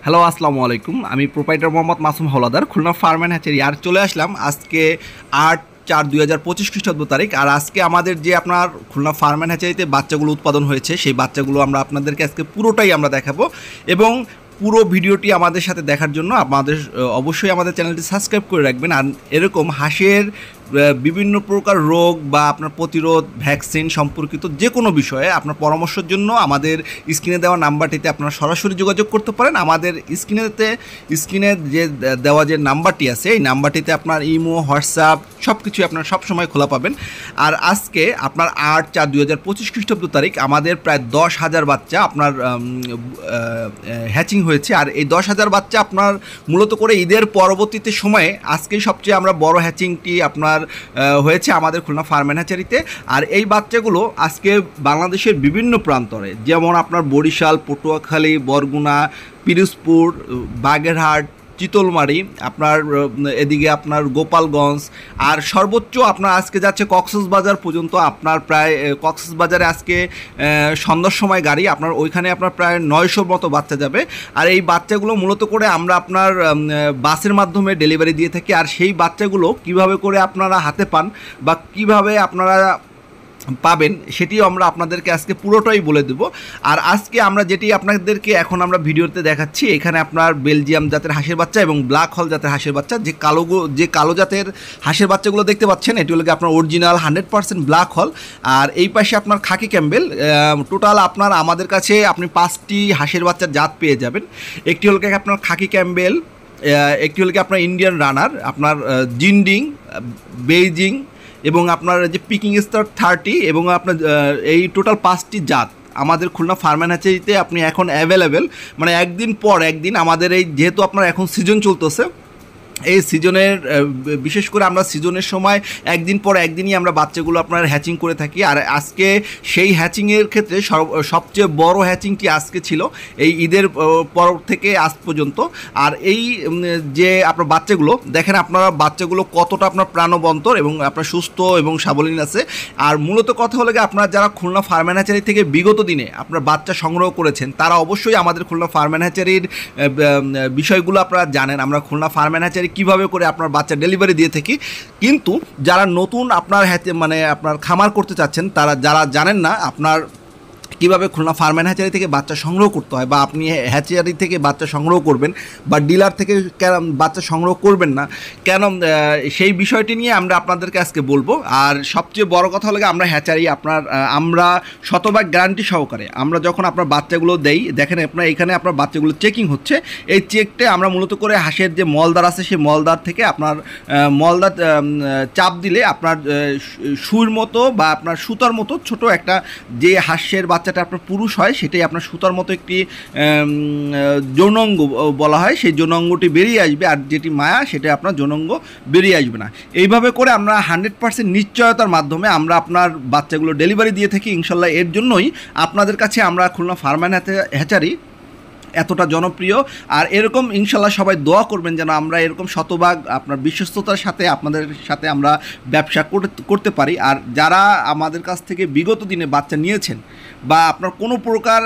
Hello, আসসালামু আলাইকুম। আমি proprietor Mohammad Masum Hawladar, Khulna farm and hatchery. আর চলে আসলাম আজকে 8/4/2025 খ্রিস্টাব্দ তারিখ। আর আজকে আমাদের যে আপনার খুলনা ফার্ম অ্যান্ড হ্যাচারিতে বাচ্চাগুলো উৎপাদন হয়েছে, সেই বাচ্চাগুলো আমরা আপনাদেরকে আজকে পুরোটাই আমরা দেখাবো। এবং পুরো ভিডিওটি আমাদের সাথে দেখার জন্য আমাদের অবশ্যই আমাদের চ্যানেলটি সাবস্ক্রাইব করে রাখবেন। আর এরকম হাঁসের বিভিন্ন প্রকার রোগ বা আপনার প্রতিরোধ ভ্যাকসিন সম্পর্কিত যে কোনো বিষয়ে আপনার পরামর্শের জন্য আমাদের স্ক্রিনে দেওয়া নাম্বারটিতে আপনারা সরাসরি যোগাযোগ করতে পারেন। আমাদের স্ক্রিনে যে দেওয়া যে নাম্বারটি আছে, এই নাম্বারটিতে আপনার ইমো, হোয়াটসঅ্যাপ সব কিছুই আপনারা সবসময় খোলা পাবেন। আর আজকে আপনার 8/4/2025 খ্রিস্টাব্দ তারিখ আমাদের প্রায় 10,000 বাচ্চা আপনার হ্যাচিং হয়েছে। আর এই 10,000 বাচ্চা আপনার মূলত করে ঈদের পরবর্তীতে সময়ে আজকেই সবচেয়ে আমরা বড় হ্যাচিংটি আপনার হয়েছে আমাদের খুলনা ফার্ম অ্যান্ড হ্যাচারিতে। আর এই বাচ্চাগুলো আজকে বাংলাদেশের বিভিন্ন প্রান্তরে, যেমন আপনার বরিশাল, পটুয়াখালী, বরগুনা, পিরোজপুর, বাগেরহাট, চিতলমারি, আপনার এদিকে আপনার গোপালগঞ্জ, আর সর্বোচ্চ আপনার আজকে যাচ্ছে কক্সবাজার পর্যন্ত। আপনার প্রায় কক্সবাজারে আজকে সন্ধ্যার সময় গাড়ি আপনার ওইখানে আপনার প্রায় 900 মতো বাচ্চা যাবে। আর এই বাচ্চাগুলো মূলত করে আমরা আপনার বাসের মাধ্যমে ডেলিভারি দিয়ে থাকি। আর সেই বাচ্চাগুলো কিভাবে করে আপনারা হাতে পান বা কিভাবে আপনারা পাবেন সেটিও আমরা আপনাদেরকে আজকে পুরোটাই বলে দেব। আর আজকে আমরা যেটি আপনাদেরকে এখন আমরা ভিডিওতে দেখাচ্ছি, এখানে আপনার বেলজিয়াম জাতের হাঁসের বাচ্চা এবং ব্ল্যাক হল জাতের হাঁসের বাচ্চা, যে কালো জাতের হাঁসের বাচ্চাগুলো দেখতে পাচ্ছেন এটি হলো আপনার অরিজিনাল 100% ব্ল্যাক হল। আর এই পাশে আপনার খাকি ক্যাম্বেল। টোটাল আপনার আমাদের কাছে আপনি 5টি হাঁসের বাচ্চার জাত পেয়ে যাবেন। একটি হলো আপনার খাকি ক্যাম্বেল, একটি হলো আপনার ইন্ডিয়ান রানার, আপনার জিন্ডিং, বেইজিং এবং আপনার যে পিকিং স্টার 30, এবং আপনার এই টোটাল 5টি জাত আমাদের খুলনা ফার্ম অ্যান্ড হ্যাচারিতে আপনি এখন অ্যাভেলেবেল। মানে একদিন পর একদিন আমাদের এই যেহেতু আপনার এখন সিজন চলতেছে, এই সিজনের বিশেষ করে আমরা সিজনের সময় একদিন পর একদিনই আমরা বাচ্চাগুলো আপনার হ্যাচিং করে থাকি। আর আজকে সেই হ্যাচিংয়ের ক্ষেত্রে সবচেয়ে বড় হ্যাচিংটি আজকে ছিল এই ঈদের পর থেকে আজ পর্যন্ত। আর এই যে আপনার বাচ্চাগুলো দেখেন, আপনারা বাচ্চাগুলো কতটা আপনার প্রাণবন্তর এবং আপনার সুস্থ এবং সাবলীল আছে। আর মূলত কথা হলো গিয়ে, আপনারা যারা খুলনা ফার্ম অ্যান্ড হ্যাচারি থেকে বিগত দিনে আপনার বাচ্চা সংগ্রহ করেছেন, তারা অবশ্যই আমাদের খুলনা ফার্ম অ্যান্ড হ্যাচারির বিষয়গুলো আপনারা জানেন। আমরা খুলনা ফার্ম অ্যান্ড হ্যাচারি কীভাবে করে আপনার বাচ্চা ডেলিভারি দিয়ে থাকি। কিন্তু যারা নতুন আপনার আপনার খামার করতে চাচ্ছেন, তারা যারা জানেন না আপনার কীভাবে খুলনা ফার্ম অ্যান্ড হ্যাচারি থেকে বাচ্চা সংগ্রহ করতে হয়, বা আপনি হ্যাচারি থেকে বাচ্চা সংগ্রহ করবেন বা ডিলার থেকে কেন বাচ্চা সংগ্রহ করবেন না কেন, সেই বিষয়টি নিয়ে আমরা আপনাদেরকে আজকে বলবো। আর সবচেয়ে বড় কথা হলো আমরা হ্যাচারি আমরা শতভাগ গ্যারান্টি সহকারে আমরা যখন আপনার বাচ্চাগুলো দেই, দেখেন আপনার এখানে আপনার বাচ্চাগুলো চেকিং হচ্ছে। এই চেকটে আমরা মূলত করে হাঁসের যে মলদার আছে, সেই মলদার থেকে আপনার মলদার চাপ দিলে আপনার সুর মতো বা আপনার সুতার মতো ছোট একটা, যে হাঁসের বাচ্চাটা আপনার পুরুষ হয় সেটাই আপনার সুতার মতো একটি যৌনাঙ্গ বলা হয়, সেই যৌনাঙ্গটি বেরিয়ে আসবে। আর যেটি মায়া সেটা আপনার যৌনাঙ্গ বেরিয়ে আসবে না। এইভাবে করে আমরা 100% নিশ্চয়তার মাধ্যমে আমরা আপনার বাচ্চাগুলো ডেলিভারি দিয়ে থাকি ইনশাল্লাহ। এর জন্যই আপনাদের কাছে আমরা খুলনা ফার্ম অ্যান্ড হ্যাচারি এতটা জনপ্রিয়। আর এরকম ইনশাল্লাহ সবাই দোয়া করবেন যেন আমরা এরকম শতভাগ আপনার বিশ্বস্ততার সাথে আপনাদের সাথে আমরা ব্যবসা করতে পারি। আর যারা আমাদের কাছ থেকে বিগত দিনে বাচ্চা নিয়েছেন বা আপনার কোনো প্রকার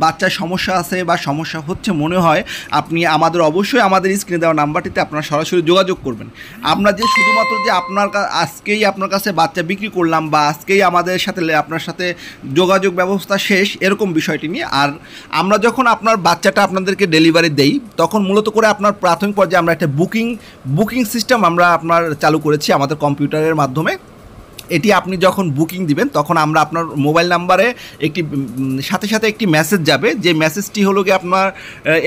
বাচ্চার সমস্যা আছে বা সমস্যা হচ্ছে মনে হয়, আপনি অবশ্যই আমাদের স্ক্রিনে দেওয়া নাম্বারটিতে আপনারা সরাসরি যোগাযোগ করবেন। আমরা যে শুধুমাত্র যে আজকেই আপনার কাছে বাচ্চা বিক্রি করলাম বা আজকেই আমাদের সাথে আপনার সাথে যোগাযোগ ব্যবস্থা শেষ, এরকম বিষয়টি নিয়ে। আর আমরা যখন আপনার বাচ্চাটা আপনাদেরকে ডেলিভারি দেই, তখন মূলত করে আপনার প্রাথমিক পর্যায়ে আমরা একটা বুকিং সিস্টেম আমরা আপনার চালু করেছি আমাদের কম্পিউটারের মাধ্যমে। এটি আপনি যখন বুকিং দিবেন, তখন আমরা আপনার মোবাইল নাম্বারে সাথে সাথে একটি মেসেজ যাবে। যে মেসেজটি হলো গিয়ে আপনার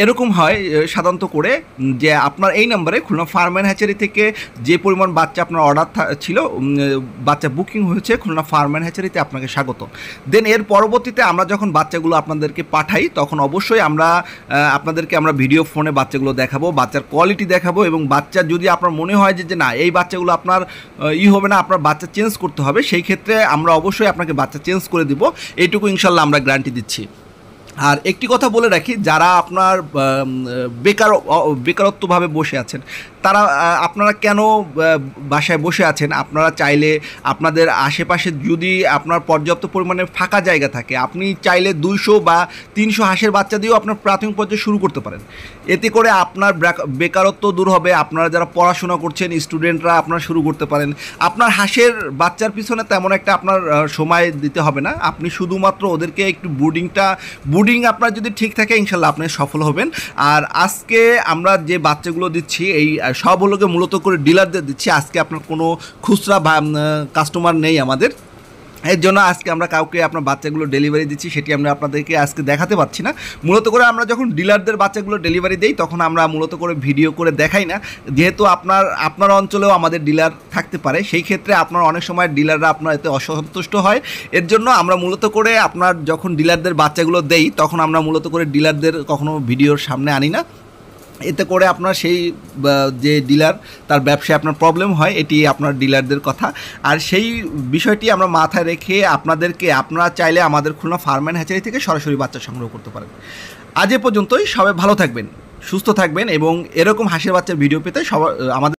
এরকম হয় সাধারণত করে, যে আপনার এই নাম্বারে খুলনা ফার্ম অ্যান্ড হ্যাচারি থেকে যে পরিমাণ বাচ্চা আপনার অর্ডার ছিল, বাচ্চা বুকিং হয়েছে, খুলনা ফার্ম অ্যান্ড হ্যাচারিতে আপনাকে স্বাগত। দেন এর পরবর্তীতে আমরা যখন বাচ্চাগুলো আপনাদেরকে পাঠাই, তখন অবশ্যই আপনাদেরকে আমরা ভিডিও ফোনে বাচ্চাগুলো দেখাবো, বাচ্চার কোয়ালিটি দেখাবো। এবং বাচ্চা যদি আপনার মনে হয় যে না, এই বাচ্চাগুলো আপনার হবে না, আপনার বাচ্চা চেঞ্জ করতে হবে, সেই ক্ষেত্রে আমরা অবশ্যই আপনাকে বাচ্চা চেঞ্জ করে দিব। এইটুকু ইনশাল্লাহ আমরা গ্যারান্টি দিচ্ছি। আর একটি কথা বলে রাখি, যারা আপনার বেকারত্বভাবে বসে আছেন, তারা আপনারা কেন বাসায় বসে আছেন? আপনারা চাইলে আপনাদের আশেপাশে যদি আপনার পর্যাপ্ত পরিমাণে ফাঁকা জায়গা থাকে, আপনি চাইলে 200 বা 300 হাঁসের বাচ্চা দিয়েও আপনার প্রাথমিক পর্যায়ে শুরু করতে পারেন। এতে করে আপনার বেকারত্ব দূর হবে। আপনারা যারা পড়াশোনা করছেন স্টুডেন্টরা আপনারা শুরু করতে পারেন। আপনার হাঁসের বাচ্চার পিছনে তেমন একটা আপনার সময় দিতে হবে না। আপনি শুধুমাত্র ওদেরকে একটু বুডিং আপনার যদি ঠিক থাকে, ইনশাল্লাহ আপনি সফল হবেন। আর আজকে আমরা যে বাচ্চাগুলো দিচ্ছি এই সবগুলোকে মূলত করে ডিলারদের দিচ্ছি। আজকে আপনার কোনো খুচরা কাস্টমার নেই আমাদের, এর জন্য আজকে আমরা কাউকে আপনার বাচ্চাগুলো ডেলিভারি দিচ্ছি, সেটি আমরা আপনাদেরকে আজকে দেখাতে পারছি না। মূলত করে আমরা যখন ডিলারদের বাচ্চাগুলো ডেলিভারি দেই তখন আমরা মূলত করে ভিডিও করে দেখাই না, যেহেতু আপনার অঞ্চলেও আমাদের ডিলার থাকতে পারে। সেই ক্ষেত্রে আপনার অনেক সময় ডিলাররা আপনার এতে অসন্তুষ্ট হয়। এর জন্য আমরা মূলত করে আপনার যখন ডিলারদের বাচ্চাগুলো দেই তখন আমরা মূলত করে ডিলারদের কখনো ভিডিওর সামনে আনি না। এতে করে আপনার সেই যে ডিলার তার ব্যবসায় আপনার প্রবলেম হয়, এটি আপনার ডিলারদের কথা। আর সেই বিষয়টি আমরা মাথায় রেখে আপনারা চাইলে আমাদের খুলনা ফার্ম অ্যান্ড হ্যাচারি থেকে সরাসরি বাচ্চা সংগ্রহ করতে পারেন। আজ এ পর্যন্তই। সবাই ভালো থাকবেন, সুস্থ থাকবেন এবং এরকম হাঁসের বাচ্চার ভিডিও পেতে আমাদের